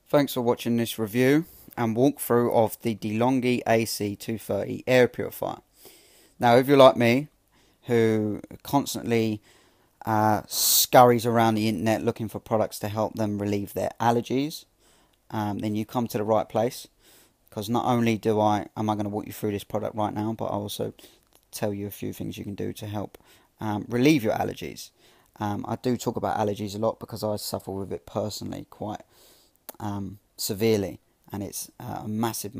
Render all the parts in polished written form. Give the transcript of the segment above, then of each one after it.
Thanks for watching this review and walkthrough of the DeLonghi AC230 Air Purifier. Now, if you're like me, who constantly scurries around the internet looking for products to help them relieve their allergies, then you come to the right place. Because not only am I going to walk you through this product right now, but I'll also tell you a few things you can do to help relieve your allergies. I do talk about allergies a lot because I suffer with it personally quite severely, and it's a massive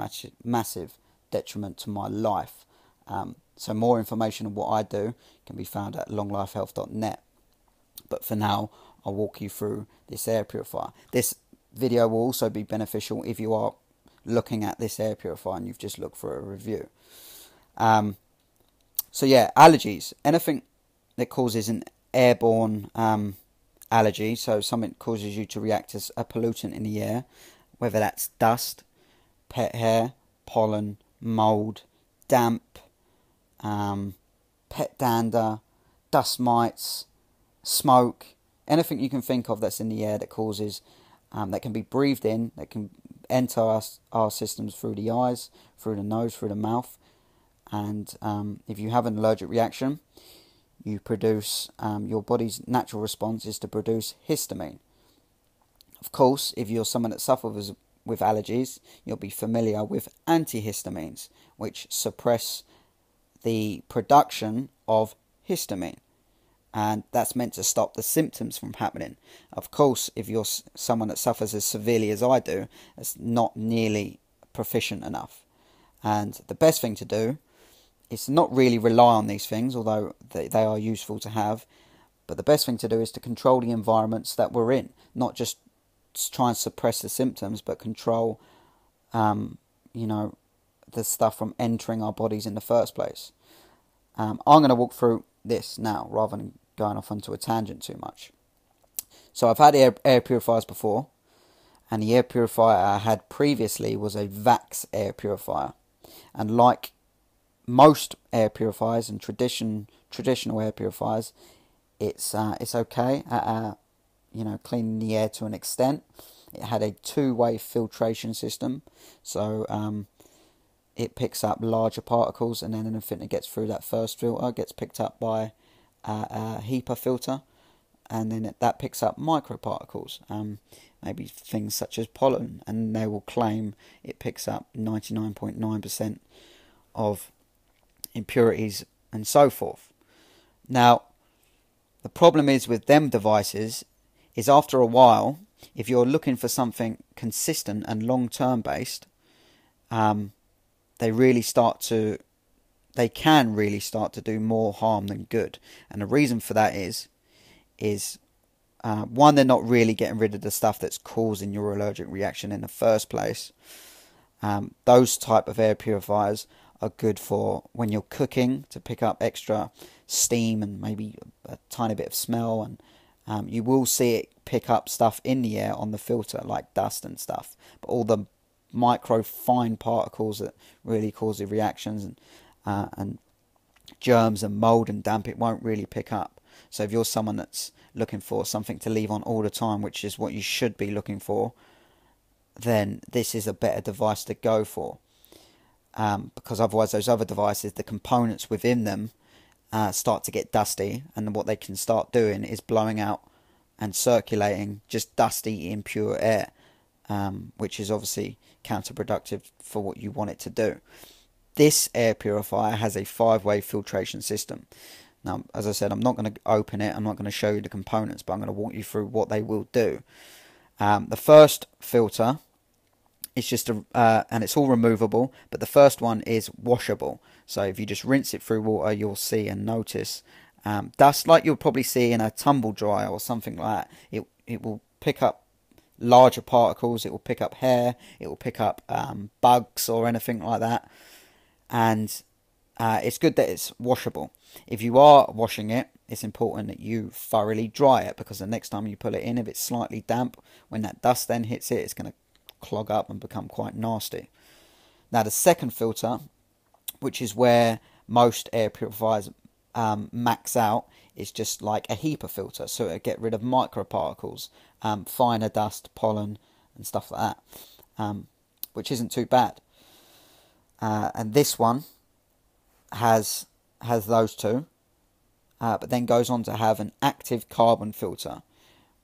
detriment to my life. So more information on what I do can be found at longlifehealth.net. But for now, I'll walk you through this air purifier. This video will also be beneficial if you are looking at this air purifier and you've just looked for a review. So yeah, allergies. Anything that causes an airborne allergy, so something that causes you to react as a pollutant in the air, whether that's dust, pet hair, pollen, mould, damp, pet dander, dust mites, smoke, anything you can think of that's in the air that causes, that can be breathed in, that can enter our systems through the eyes, through the nose, through the mouth, and if you have an allergic reaction, you produce, your body's natural response is to produce histamine. Of course, if you're someone that suffers with allergies, you'll be familiar with antihistamines, which suppress the production of histamine, and that's meant to stop the symptoms from happening. Of course, if you're someone that suffers as severely as I do, it's not nearly proficient enough, and the best thing to do is to not really rely on these things, although they are useful to have, but the best thing to do is to control the environments that we're in, not just try and suppress the symptoms, but control the stuff from entering our bodies in the first place. I'm going to walk through this now rather than going off onto a tangent too much. So I've had air purifiers before, and the air purifier I had previously was a Vax air purifier, and like most air purifiers and traditional air purifiers, it's okay at cleaning the air to an extent. It had a two-way filtration system, so it picks up larger particles, and then anything that gets through that first filter gets picked up by a HEPA filter, and then that picks up microparticles, maybe things such as pollen, and they will claim it picks up 99.9% of impurities and so forth. Now, the problem is with them devices is after a while, if you're looking for something consistent and long-term based, they can really start to do more harm than good. And the reason for that is one, they're not really getting rid of the stuff that's causing your allergic reaction in the first place. Those type of air purifiers are good for when you're cooking, to pick up extra steam and maybe a tiny bit of smell, and you will see it pick up stuff in the air on the filter like dust and stuff, but all the micro fine particles that really cause the reactions and germs and mold and damp, it won't really pick up. So if you're someone that's looking for something to leave on all the time, which is what you should be looking for, then this is a better device to go for. Because otherwise those other devices, the components within them start to get dusty, and what they can start doing is blowing out and circulating just dusty, impure air, which is obviously counterproductive for what you want it to do. This air purifier has a 5-way filtration system. Now, as I said, I'm not going to open it, I'm not going to show you the components, but I'm going to walk you through what they will do. The first filter, it's just and it's all removable, but the first one is washable. So if you just rinse it through water, you'll see and notice dust like you'll probably see in a tumble dryer or something like that. It will pick up larger particles, it will pick up hair, it will pick up bugs or anything like that. And it's good that it's washable. If you are washing it, it's important that you thoroughly dry it, because the next time you put it in, if it's slightly damp, when that dust then hits it, it's going to clog up and become quite nasty. Now the second filter, which is where most air purifiers max out, is just like a HEPA filter, so it'll get rid of microparticles, finer dust, pollen, and stuff like that, which isn't too bad. And this one has those two, but then goes on to have an active carbon filter,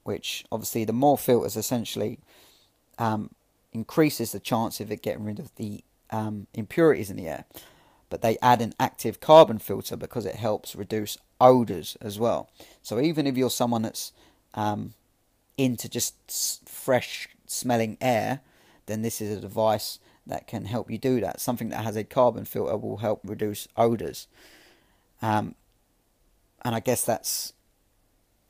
which obviously the more filters essentially increases the chance of it getting rid of the impurities in the air. But they add an active carbon filter because it helps reduce odours as well. So even if you're someone that's into just fresh smelling air, then this is a device that can help you do that. Something that has a carbon filter will help reduce odours. And I guess that's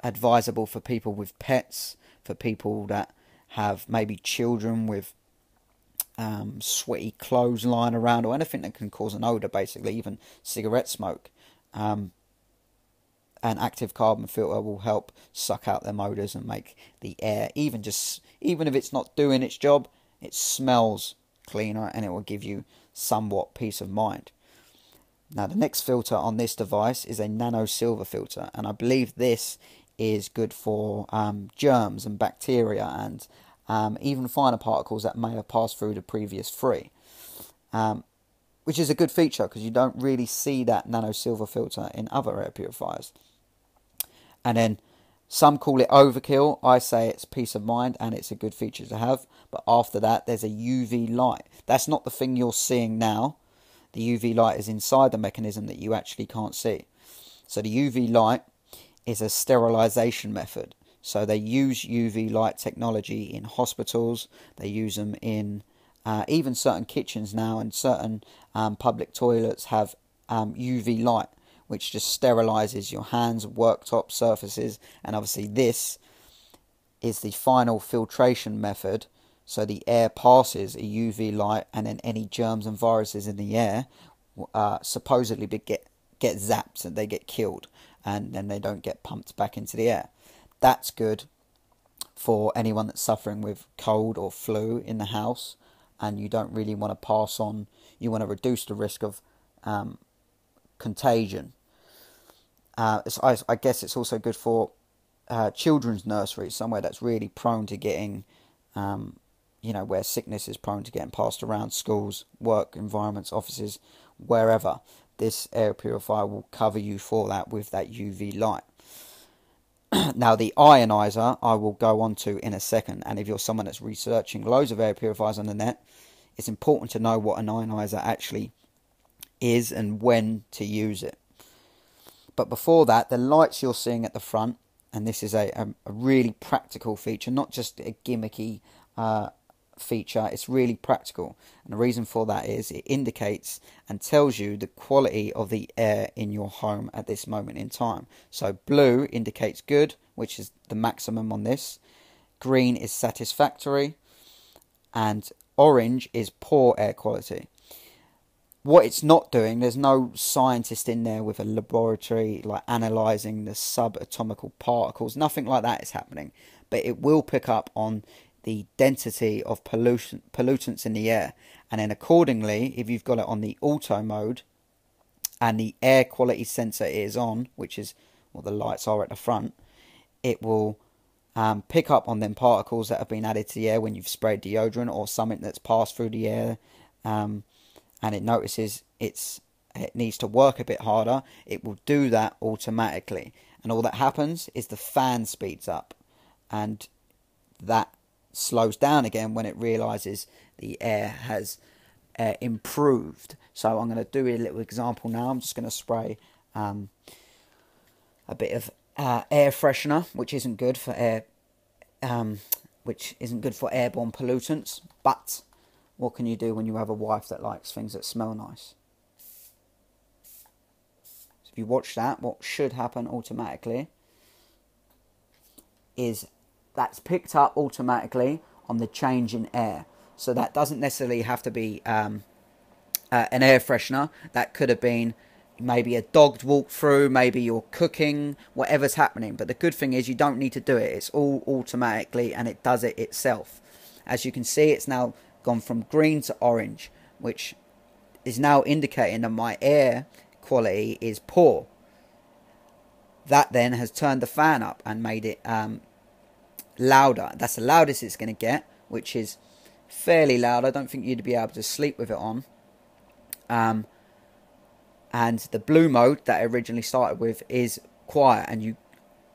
advisable for people with pets, for people that have maybe children with sweaty clothes lying around, or anything that can cause an odour, basically, even cigarette smoke. An active carbon filter will help suck out them odours and make the air, even if it's not doing its job, it smells cleaner and it will give you somewhat peace of mind. Now the next filter on this device is a nano silver filter, and I believe this is good for germs and bacteria and even finer particles that may have passed through the previous three, which is a good feature because you don't really see that nano silver filter in other air purifiers. And then some call it overkill. I say it's peace of mind and it's a good feature to have. But after that, there's a UV light. That's not the thing you're seeing now. The UV light is inside the mechanism that you actually can't see. So the UV light is a sterilization method. So they use UV light technology in hospitals. They use them in even certain kitchens now, and certain public toilets have UV light, which just sterilizes your hands, worktop surfaces. And obviously this is the final filtration method. So the air passes a UV light, and then any germs and viruses in the air supposedly get zapped and they get killed, and then they don't get pumped back into the air. That's good for anyone that's suffering with cold or flu in the house, and you don't really want to pass on, you want to reduce the risk of contagion. I guess it's also good for children's nurseries, somewhere that's really prone to getting, where sickness is prone to getting passed around, schools, work environments, offices, wherever. This air purifier will cover you for that with that UV light. Now the Ionizer I will go on to in a second, and if you're someone that's researching loads of air purifiers on the net, it's important to know what an Ionizer actually is and when to use it. But before that, the lights you're seeing at the front, and this is a really practical feature, not just a gimmicky feature, it's really practical. And the reason for that is it indicates and tells you the quality of the air in your home at this moment in time. So blue indicates good, which is the maximum on this. Green is satisfactory, and orange is poor air quality. What it's not doing, there's no scientist in there with a laboratory like analysing the subatomical particles, nothing like that is happening, but it will pick up on the density of pollutants in the air, and then accordingly, if you've got it on the auto mode and the air quality sensor is on, which is what the lights are at the front, it will pick up on them particles that have been added to the air when you've sprayed deodorant or something that's passed through the air, and it notices it needs to work a bit harder. It will do that automatically, and all that happens is the fan speeds up, and that slows down again when it realizes the air has improved. So I'm going to do a little example now. I'm just going to spray a bit of air freshener, which isn't good for airborne pollutants. But what can you do when you have a wife that likes things that smell nice? So if you watch that, what should happen automatically is that's picked up automatically on the change in air. So that doesn't necessarily have to be an air freshener. That could have been maybe a dog walk through, maybe you're cooking, whatever's happening. But the good thing is you don't need to do it. It's all automatically, and it does it itself. As you can see, it's now gone from green to orange, which is now indicating that my air quality is poor. That then has turned the fan up and made it louder. That's the loudest it's going to get which is fairly loud. I don't think you'd be able to sleep with it on. And the blue mode that I originally started with is quiet, and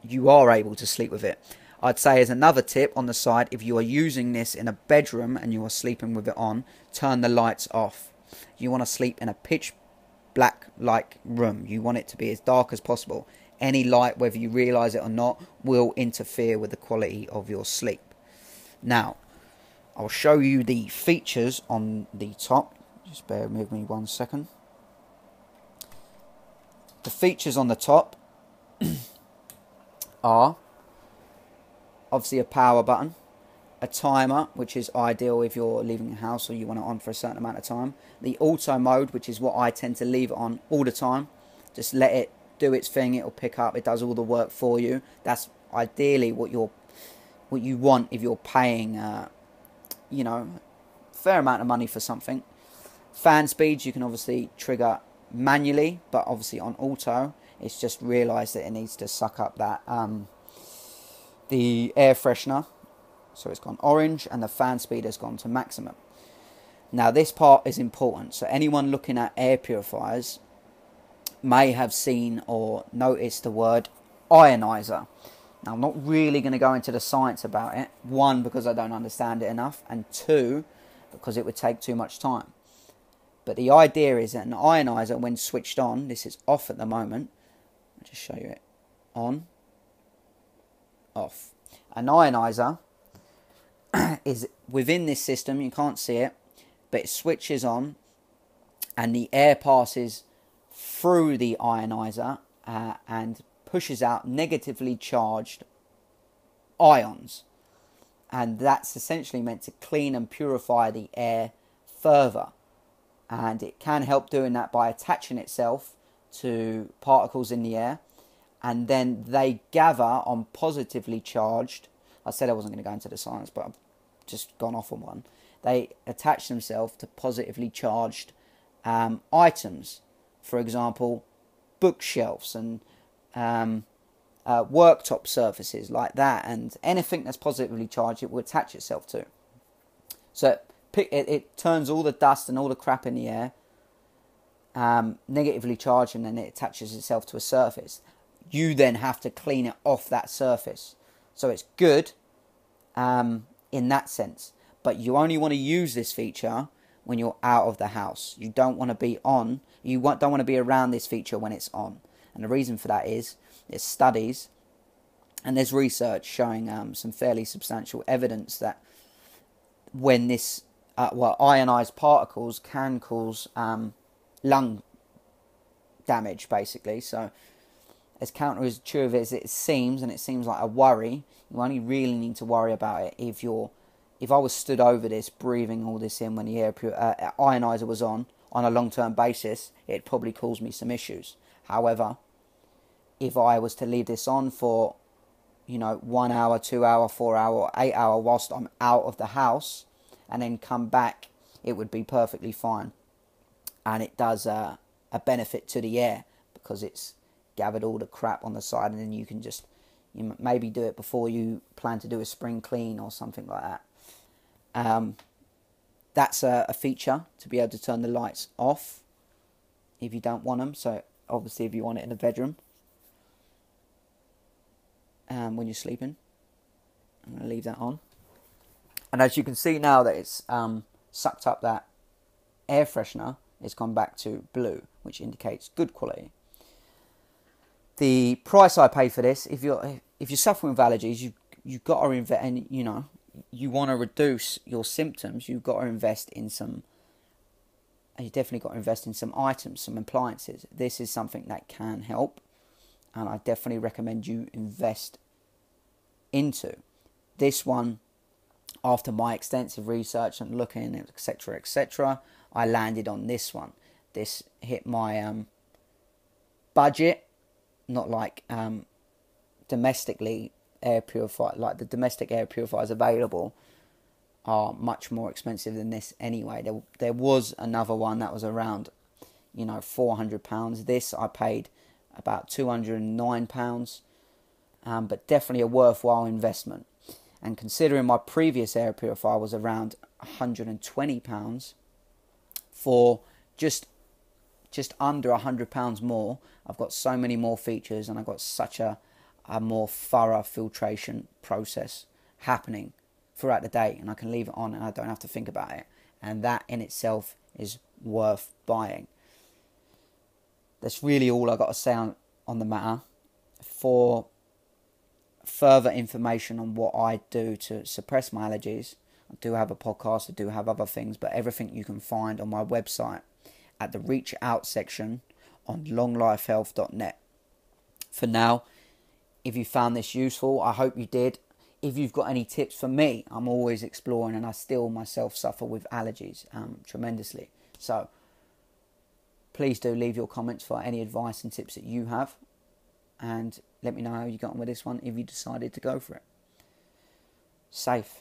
you are able to sleep with it. I'd say as another tip on the side, if you are using this in a bedroom and you are sleeping with it on, turn the lights off. You want to sleep in a pitch black like room. You want it to be as dark as possible. Any light, whether you realise it or not, will interfere with the quality of your sleep. Now, I'll show you the features on the top. Just bear with me 1 second. The features on the top are obviously a power button, a timer, which is ideal if you're leaving the house or you want it on for a certain amount of time. The auto mode, which is what I tend to leave it on all the time. Just let it do its thing, it'll pick up, it does all the work for you. That's ideally what you want if you're paying you know, fair amount of money for something. Fan speeds you can obviously trigger manually, but obviously on auto it's just realised that it needs to suck up that the air freshener, so it's gone orange, and the fan speed has gone to maximum. Now this part is important, so anyone looking at air purifiers may have seen or noticed the word Ioniser. Now I'm not really going to go into the science about it, one, because I don't understand it enough, and two, because it would take too much time. But the idea is that an ionizer, when switched on, this is off at the moment, I'll just show you it, on, off. An ionizer is within this system, you can't see it, but it switches on and the air passes through the ionizer and pushes out negatively charged ions. And that's essentially meant to clean and purify the air further. And it can help doing that by attaching itself to particles in the air, and then they gather on positively charged. I said I wasn't going to go into the science, but I've just gone off on one. They attach themselves to positively charged items. For example, bookshelves and worktop surfaces like that, and anything that's positively charged, it will attach itself to. So it turns all the dust and all the crap in the air negatively charged, and then it attaches itself to a surface. You then have to clean it off that surface. So it's good in that sense. But you only want to use this feature when you're out of the house. You don't want to be on. You don't want to be around this feature when it's on. And the reason for that is there's studies and there's research showing some fairly substantial evidence that when this ionized particles can cause lung damage, basically. So as counterintuitive as it seems, and it seems like a worry, you only really need to worry about it if I was stood over this, breathing all this in when the ionizer was on a long-term basis, it'd probably cause me some issues. However, if I was to leave this on for 1 hour, 2 hour, 4 hour, 8 hour whilst I'm out of the house, and then come back, it would be perfectly fine. And it does a benefit to the air because it's gathered all the crap on the side, and then you can just maybe do it before you plan to do a spring clean or something like that. That's a feature, to be able to turn the lights off if you don't want them. So obviously if you want it in the bedroom when you're sleeping, I'm going to leave that on. And as you can see now that it's sucked up that air freshener, it's gone back to blue, which indicates good quality. The price I pay for this, if you're suffering with allergies, you've got to invest, and you want to reduce your symptoms, you've got to invest in some. You definitely got to invest in some items, some appliances. This is something that can help, and I definitely recommend you invest into this one. After my extensive research and looking, etc., etc., I landed on this one. This hit my budget, not like domestically air purifier, like the domestic air purifiers available are much more expensive than this anyway. There was another one that was around, £400. This I paid about £209, but definitely a worthwhile investment. And considering my previous air purifier was around £120 for just under £100 more, I've got so many more features, and I've got such a more thorough filtration process happening throughout the day, and I can leave it on and I don't have to think about it. And that in itself is worth buying. That's really all I got to say on the matter. For further information on what I do to suppress my allergies, I do have a podcast, I do have other things, but everything you can find on my website at the Reach Out section on longlifehealth.net. For now, if you found this useful, I hope you did. If you've got any tips for me, I'm always exploring, and I still myself suffer with allergies tremendously. So please do leave your comments for any advice and tips that you have, and let me know how you got on with this one if you decided to go for it. Safe.